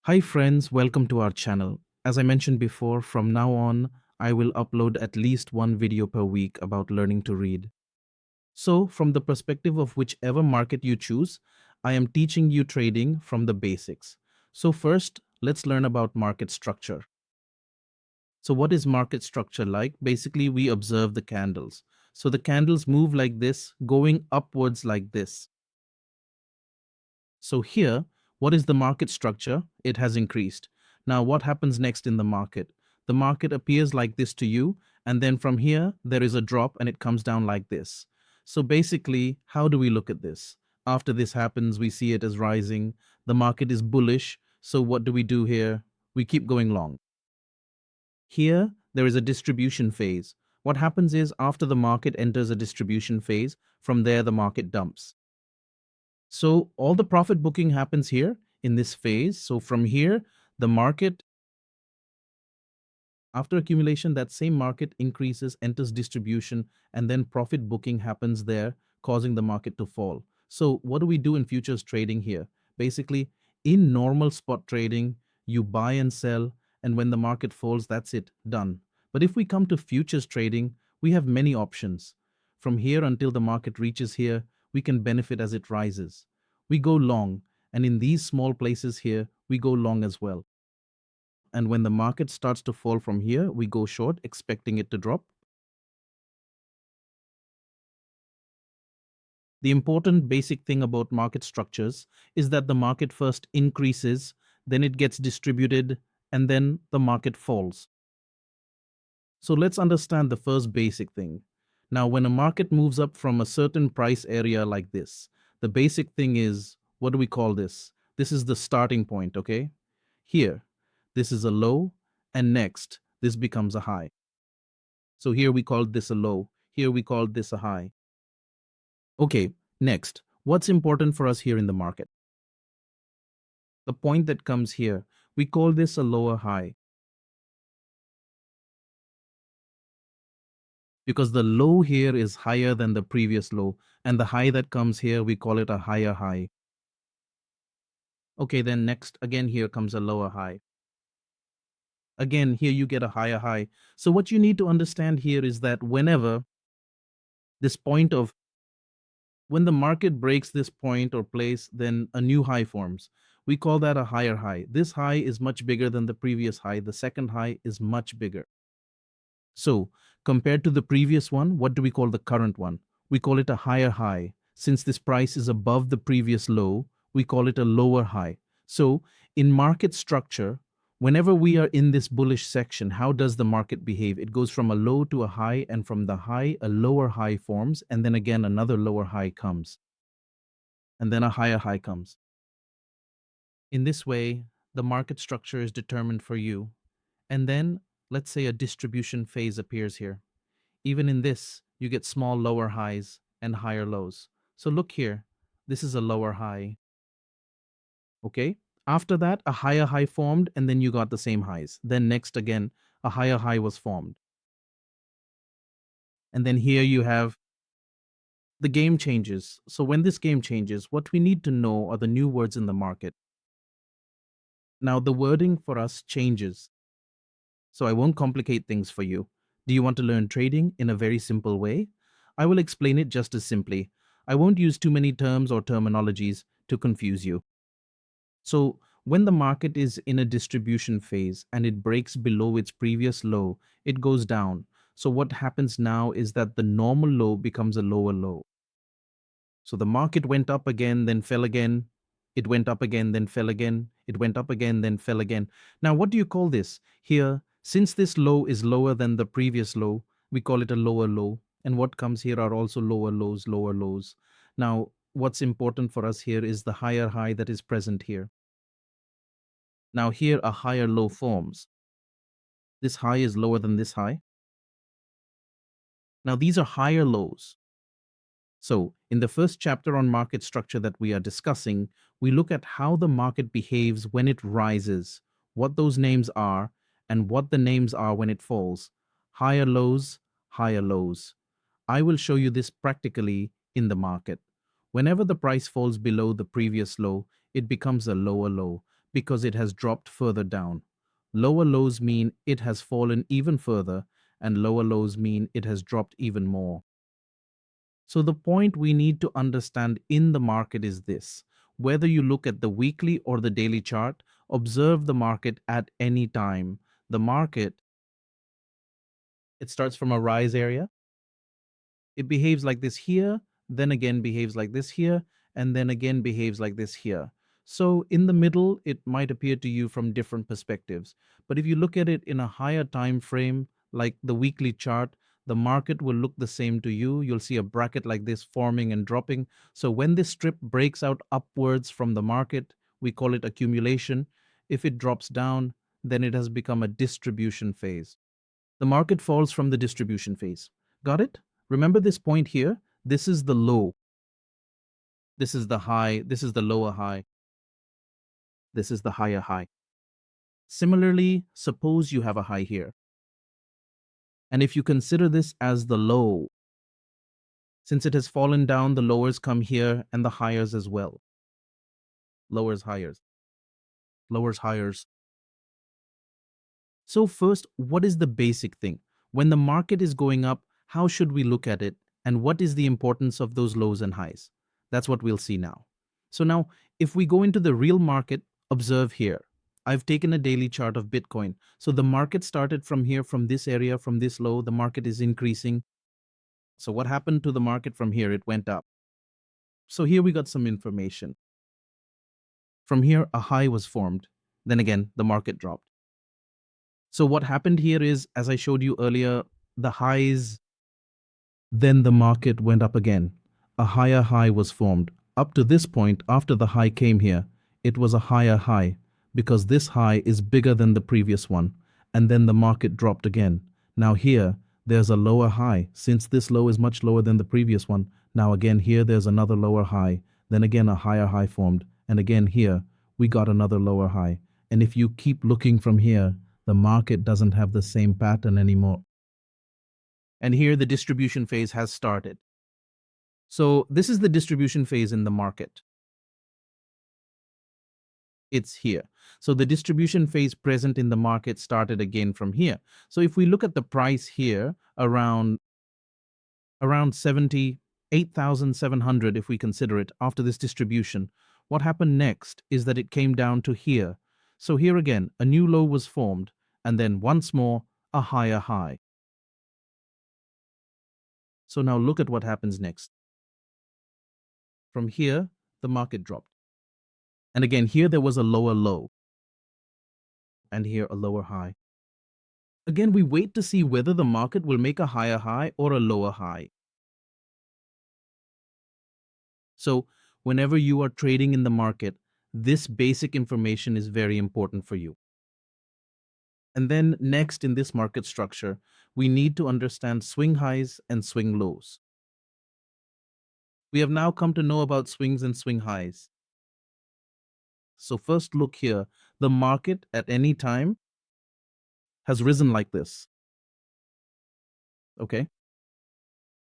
Hi friends, welcome to our channel. As I mentioned before, from now on, I will upload at least one video per week about learning to read. So, from the perspective of whichever market you choose, I am teaching you trading from the basics. So first, let's learn about market structure. So what is market structure like? Basically, we observe the candles. So the candles move like this, going upwards like this. So here, what is the market structure? It has increased. Now, what happens next in the market? The market appears like this to you, and then from here, there is a drop and it comes down like this. So basically, how do we look at this? After this happens, we see it as rising. The market is bullish. So what do we do here? We keep going long. Here, there is a distribution phase. What happens is after the market enters a distribution phase, from there the market dumps. So all the profit booking happens here in this phase. So from here, the market, after accumulation, that same market increases, enters distribution, and then profit booking happens there, causing the market to fall. So what do we do in futures trading here? Basically, in normal spot trading, you buy and sell, and when the market falls, that's it, done. But if we come to futures trading, we have many options. From here until the market reaches here, we can benefit as it rises. We go long, and in these small places here, we go long as well. And when the market starts to fall from here, we go short, expecting it to drop. The important basic thing about market structures is that the market first increases, then it gets distributed, and then the market falls. So let's understand the first basic thing. Now, when a market moves up from a certain price area like this, the basic thing is, what do we call this? This is the starting point, okay? Here, this is a low, and next, this becomes a high. So here we called this a low. Here we called this a high. Okay, next, what's important for us here in the market? The point that comes here, we call this a lower high because the low here is higher than the previous low, and the high that comes here, we call it a higher high. Okay, then next, again, here comes a lower high. Again, here you get a higher high. So what you need to understand here is that whenever this point of when the market breaks this point or place, then a new high forms. We call that a higher high. This high is much bigger than the previous high. The second high is much bigger. So, compared to the previous one, what do we call the current one? We call it a higher high. Since this price is above the previous low, we call it a lower high. So, in market structure, whenever we are in this bullish section, how does the market behave? It goes from a low to a high, and from the high, a lower high forms, and then again another lower high comes, and then a higher high comes. In this way, the market structure is determined for you. And then, let's say a distribution phase appears here. Even in this, you get small lower highs and higher lows. So look here, this is a lower high. Okay. After that, a higher high formed, and then you got the same highs. Then next again, a higher high was formed. And then here you have the game changes. So when this game changes, what we need to know are the new words in the market. Now the wording for us changes. So I won't complicate things for you. Do you want to learn trading in a very simple way? I will explain it just as simply. I won't use too many terms or terminologies to confuse you. So, when the market is in a distribution phase and it breaks below its previous low, it goes down. So, what happens now is that the normal low becomes a lower low. So, the market went up again, then fell again. It went up again, then fell again. It went up again, then fell again. Now, what do you call this? Here, since this low is lower than the previous low, we call it a lower low. And what comes here are also lower lows, lower lows. Now, what's important for us here is the higher high that is present here. Now here a higher low forms. This high is lower than this high. Now these are higher lows. So in the first chapter on market structure that we are discussing, we look at how the market behaves when it rises, what those names are, and what the names are when it falls. Higher lows, higher lows. I will show you this practically in the market. Whenever the price falls below the previous low, it becomes a lower low. because it has dropped further down. Lower lows mean it has fallen even further, and lower lows mean it has dropped even more. So, the point we need to understand in the market is this: whether you look at the weekly or the daily chart, observe the market at any time. The market, it starts from a rise area, it behaves like this here, then again behaves like this here, and then again behaves like this here. So in the middle, it might appear to you from different perspectives. But if you look at it in a higher time frame, like the weekly chart, the market will look the same to you. You'll see a bracket like this forming and dropping. So when this strip breaks out upwards from the market, we call it accumulation. If it drops down, then it has become a distribution phase. The market falls from the distribution phase. Got it? Remember this point here? This is the low. This is the high. This is the lower high. This is the higher high. Similarly, suppose you have a high here. And if you consider this as the low, since it has fallen down, the lowers come here and the highers as well. Lowers, highers. Lowers, highers. So first, what is the basic thing? When the market is going up, how should we look at it? And what is the importance of those lows and highs? That's what we'll see now. So now, if we go into the real market, observe here. I've taken a daily chart of Bitcoin. So the market started from here, from this area, from this low, the market is increasing. So what happened to the market from here? It went up. So here we got some information. From here, a high was formed. Then again, the market dropped. So what happened here is, as I showed you earlier, the highs, then the market went up again. A higher high was formed. Up to this point, after the high came here, it was a higher high because this high is bigger than the previous one. And then the market dropped again. Now here, there's a lower high. Since this low is much lower than the previous one, now again here there's another lower high. Then again a higher high formed. And again here, we got another lower high. And if you keep looking from here, the market doesn't have the same pattern anymore. And here the distribution phase has started. So this is the distribution phase in the market. It's here. So the distribution phase present in the market started again from here. So if we look at the price here around 78,700, if we consider it after this distribution, what happened next is that it came down to here. So here again, a new low was formed, and then once more, a higher high. So now look at what happens next. From here, the market dropped. And again, here there was a lower low. And here a lower high. Again, we wait to see whether the market will make a higher high or a lower high. So whenever you are trading in the market, this basic information is very important for you. And then next in this market structure, we need to understand swing highs and swing lows. We have now come to know about swings and swing highs. So first look here, the market at any time has risen like this. Okay.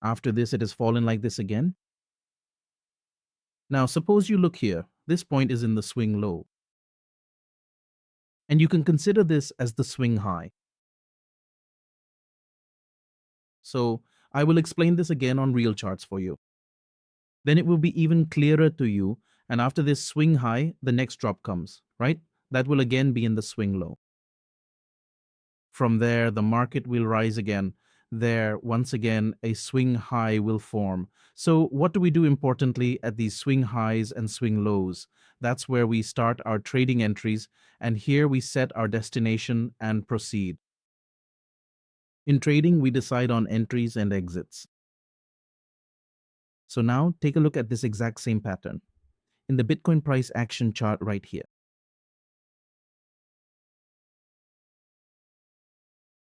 After this, it has fallen like this again. Now, suppose you look here. This point is in the swing low. And you can consider this as the swing high. So I will explain this again on real charts for you. Then it will be even clearer to you. And after this swing high, the next drop comes, right? That will again be in the swing low. From there, the market will rise again. There, once again, a swing high will form. So what do we do importantly at these swing highs and swing lows? That's where we start our trading entries, and here we set our destination and proceed. In trading, we decide on entries and exits. So now take a look at this exact same pattern in the Bitcoin price action chart right here.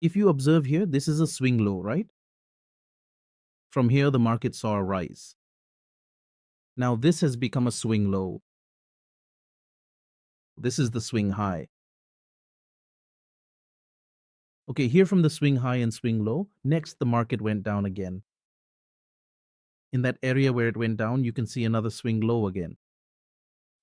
If you observe here, this is a swing low, right? From here, the market saw a rise. Now this has become a swing low. This is the swing high. Okay, here from the swing high and swing low, next the market went down again. In that area where it went down, you can see another swing low again.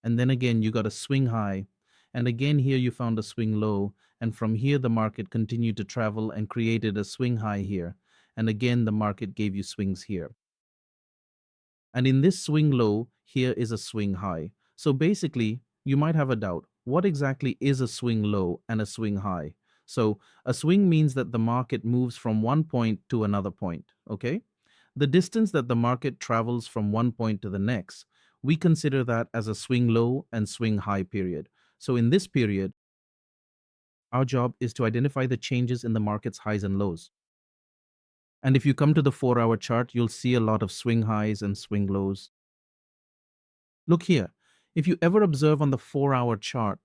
And then again, you got a swing high. And again, here you found a swing low. And from here, the market continued to travel and created a swing high here. And again, the market gave you swings here. And in this swing low, here is a swing high. So basically, you might have a doubt. What exactly is a swing low and a swing high? So a swing means that the market moves from one point to another point, okay? The distance that the market travels from one point to the next, we consider that as a swing low and swing high period. So in this period, our job is to identify the changes in the market's highs and lows. And if you come to the 4-hour chart, you'll see a lot of swing highs and swing lows. Look here. If you ever observe on the 4-hour chart,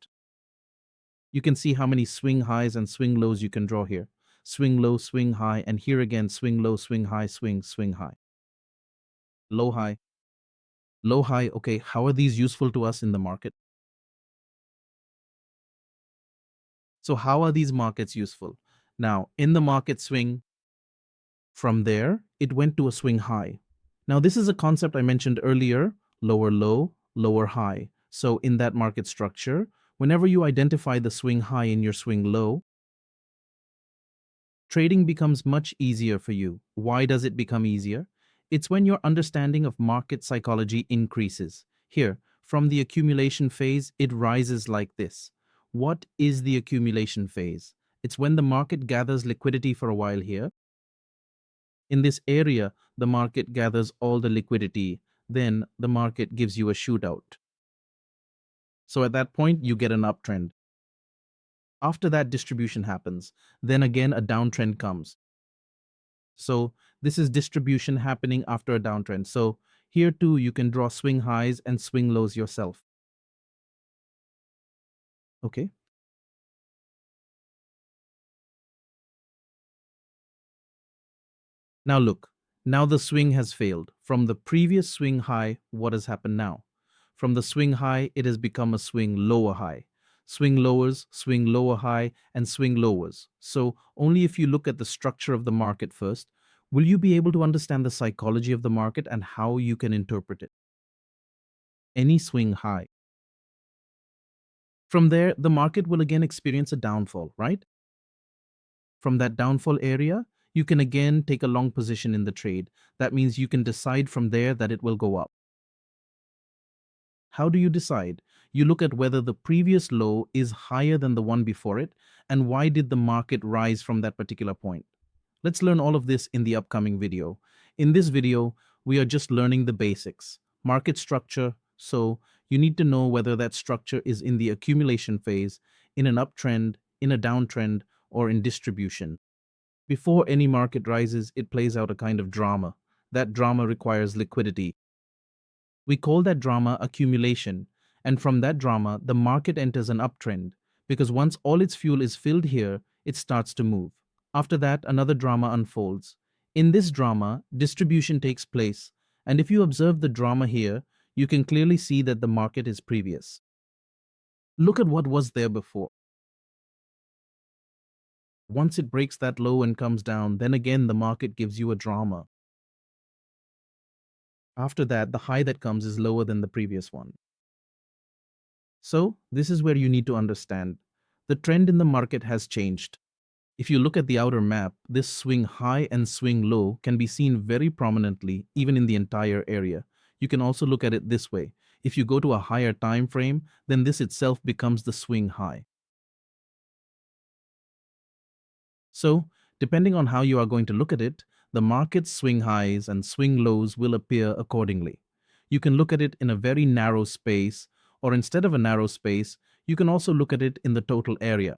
you can see how many swing highs and swing lows you can draw here. Swing low, swing high, and here again, swing low, swing high, swing high. Low high, low high. Okay, how are these useful to us in the market? So how are these markets useful? Now, in the market swing, from there, it went to a swing high. Now, this is a concept I mentioned earlier, lower low, lower high. So in that market structure, whenever you identify the swing high in your swing low, trading becomes much easier for you. Why does it become easier? It's when your understanding of market psychology increases. Here, from the accumulation phase, it rises like this. What is the accumulation phase? It's when the market gathers liquidity for a while here. In this area, the market gathers all the liquidity. Then the market gives you a shootout. So at that point, you get an uptrend. After that distribution happens, then again a downtrend comes. So this is distribution happening after a downtrend. So here too, you can draw swing highs and swing lows yourself. Okay. Now look, now the swing has failed. From the previous swing high, what has happened now? From the swing high, it has become a swing lower high. Swing lowers, swing lower high, and swing lowers. So only if you look at the structure of the market first, will you be able to understand the psychology of the market and how you can interpret it. Any swing high. From there, the market will again experience a downfall, right? From that downfall area, you can again take a long position in the trade. That means you can decide from there that it will go up. How do you decide? You look at whether the previous low is higher than the one before it, and why did the market rise from that particular point. Let's learn all of this in the upcoming video. In this video, we are just learning the basics. Market structure, so you need to know whether that structure is in the accumulation phase, in an uptrend, in a downtrend, or in distribution. Before any market rises, it plays out a kind of drama. That drama requires liquidity. We call that drama accumulation, and from that drama, the market enters an uptrend, because once all its fuel is filled here, it starts to move. After that, another drama unfolds. In this drama, distribution takes place, and if you observe the drama here, you can clearly see that the market is previous. Look at what was there before. Once it breaks that low and comes down, then again the market gives you a drama. After that, the high that comes is lower than the previous one. So, this is where you need to understand. The trend in the market has changed. If you look at the outer map, this swing high and swing low can be seen very prominently even in the entire area. You can also look at it this way. If you go to a higher time frame, then this itself becomes the swing high. So, depending on how you are going to look at it, the market's swing highs and swing lows will appear accordingly. You can look at it in a very narrow space, or instead of a narrow space, you can also look at it in the total area.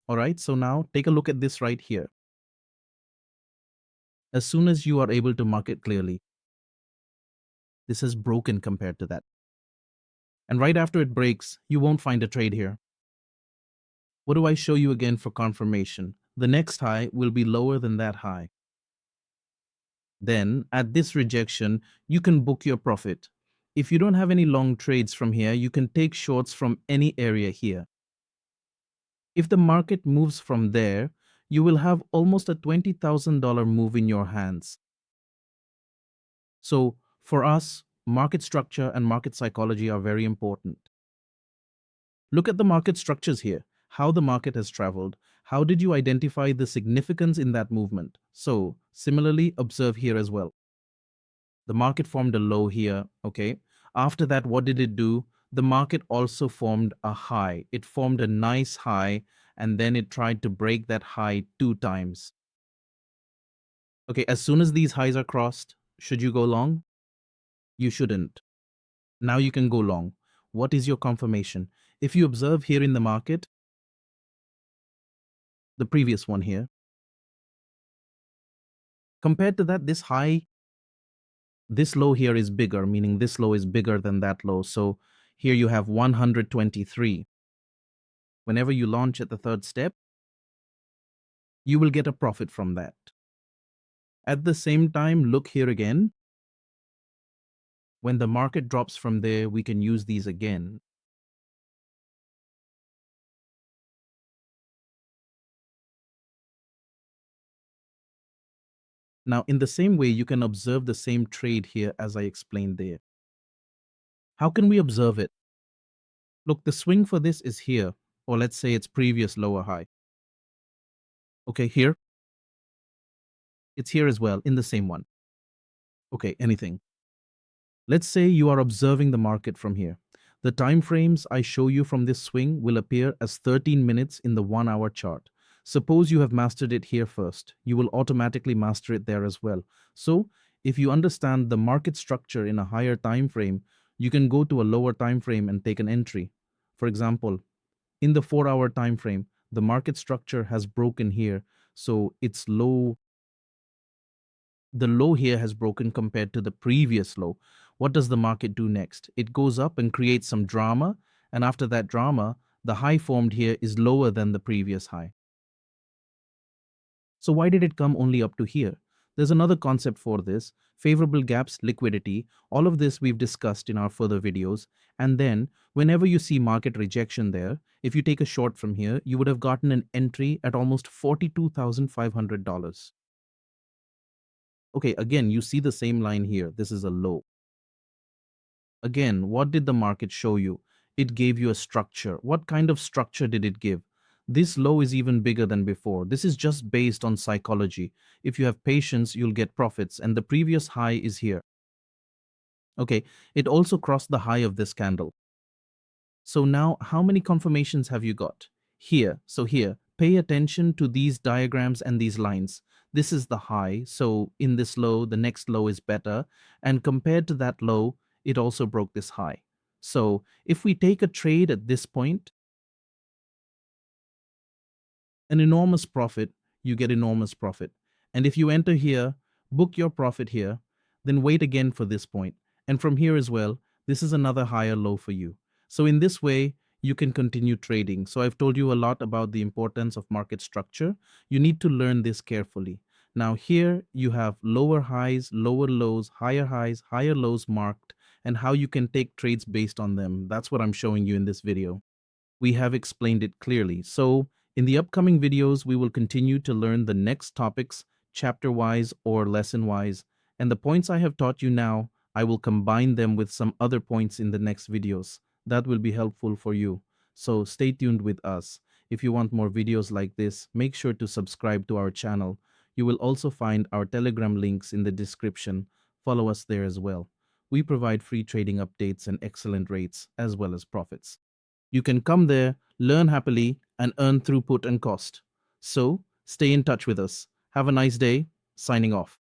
All right, so now take a look at this right here. As soon as you are able to mark it clearly, this is broken compared to that. And right after it breaks, you won't find a trade here. What do I show you again for confirmation? The next high will be lower than that high. Then, at this rejection, you can book your profit. If you don't have any long trades from here, you can take shorts from any area here. If the market moves from there, you will have almost a $20,000 move in your hands. So, for us, market structure and market psychology are very important. Look at the market structures here, how the market has traveled. How did you identify the significance in that movement? So, similarly, observe here as well. The market formed a low here, okay? After that, what did it do? The market also formed a high. It formed a nice high, and then it tried to break that high 2 times. Okay, as soon as these highs are crossed, should you go long? You shouldn't. Now you can go long. What is your confirmation? If you observe here in the market, the previous one here, compared to that, this high, this low here is bigger, meaning this low is bigger than that low. So here you have 123. Whenever you launch at the third step, you will get a profit from that. At the same time, look here again. When the market drops from there, we can use these again. Now, in the same way, you can observe the same trade here as I explained there. How can we observe it? Look, the swing for this is here, or let's say its previous lower high. Okay, here. It's here as well, in the same one. Okay, anything. Let's say you are observing the market from here. The time frames I show you from this swing will appear as 13 minutes in the 1 hour chart. Suppose you have mastered it here first, you will automatically master it there as well. So, if you understand the market structure in a higher time frame, you can go to a lower time frame and take an entry. For example, in the 4 hour time frame, the market structure has broken here, so it's low. The low here has broken compared to the previous low. What does the market do next? It goes up and creates some drama, and after that drama, the high formed here is lower than the previous high. So why did it come only up to here? There's another concept for this: favorable gaps, liquidity. All of this we've discussed in our further videos. And then whenever you see market rejection there, if you take a short from here, you would have gotten an entry at almost $42,500. Okay, again, you see the same line here. This is a low. Again, what did the market show you? It gave you a structure. What kind of structure did it give? This low is even bigger than before. This is just based on psychology. If you have patience, you'll get profits, and the previous high is here. Okay, it also crossed the high of this candle. So now, how many confirmations have you got? Here, so here, pay attention to these diagrams and these lines. This is the high, so in this low, the next low is better, and compared to that low, it also broke this high. So if we take a trade at this point, an enormous profit, you get enormous profit. And if you enter here, book your profit here, then wait again for this point. And from here as well, this is another higher low for you. So in this way, you can continue trading. So I've told you a lot about the importance of market structure. You need to learn this carefully. Now here you have lower highs, lower lows, highs, higher lows marked, and how you can take trades based on them. That's what I'm showing you in this video. We have explained it clearly. So in the upcoming videos, we will continue to learn the next topics chapter-wise or lesson-wise. And the points I have taught you now, I will combine them with some other points in the next videos. That will be helpful for you. So stay tuned with us. If you want more videos like this, make sure to subscribe to our channel. You will also find our Telegram links in the description. Follow us there as well. We provide free trading updates and excellent rates as well as profits. You can come there, learn happily, and earn through put and cost. So, stay in touch with us. Have a nice day. Signing off.